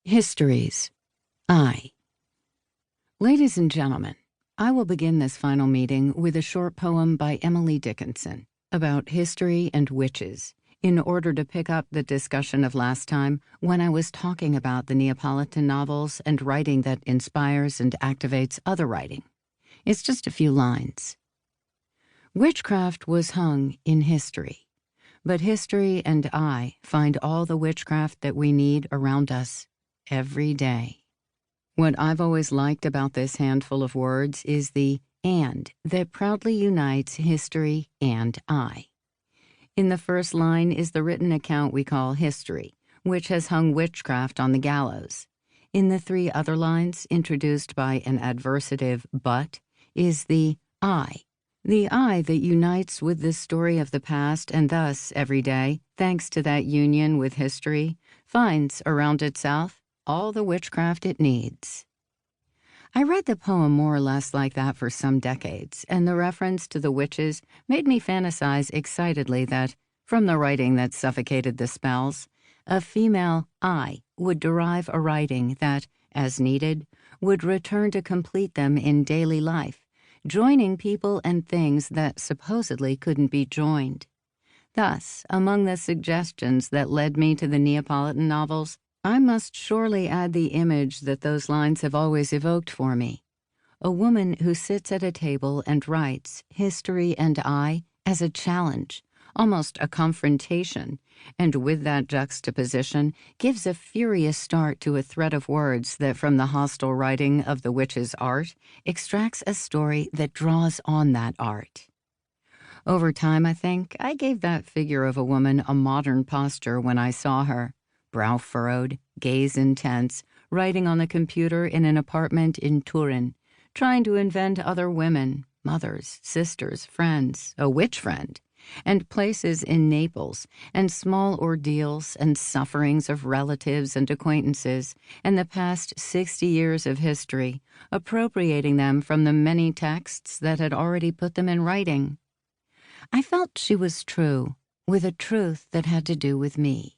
Histories. I. Ladies and gentlemen, I will begin this final meeting with a short poem by Emily Dickinson about history and witches, in order to pick up the discussion of last time when I was talking about the Neapolitan novels and writing that inspires and activates other writing. It's just a few lines. Witchcraft was hung in history, but history and I find all the witchcraft that we need around us every day. What I've always liked about this handful of words is the "and" that proudly unites history and I. In the first line is the written account we call history, which has hung witchcraft on the gallows. In the three other lines, introduced by an adversative "but," is the I that unites with the story of the past and thus, every day, thanks to that union with history, finds around itself all the witchcraft it needs. I read the poem more or less like that for some decades, and the reference to the witches made me fantasize excitedly that, from the writing that suffocated the spells, a female I would derive a writing that, as needed, would return to complete them in daily life, joining people and things that supposedly couldn't be joined. Thus, among the suggestions that led me to the Neapolitan novels, I must surely add the image that those lines have always evoked for me. A woman who sits at a table and writes history and I as a challenge, almost a confrontation, and with that juxtaposition gives a furious start to a thread of words that from the hostile writing of the witch's art extracts a story that draws on that art. Over time, I think, I gave that figure of a woman a modern posture when I saw her, brow furrowed, gaze intense, writing on the computer in an apartment in Turin, trying to invent other women, mothers, sisters, friends, a witch friend, and places in Naples, and small ordeals and sufferings of relatives and acquaintances, and the past 60 years of history, appropriating them from the many texts that had already put them in writing. I felt she was true, with a truth that had to do with me.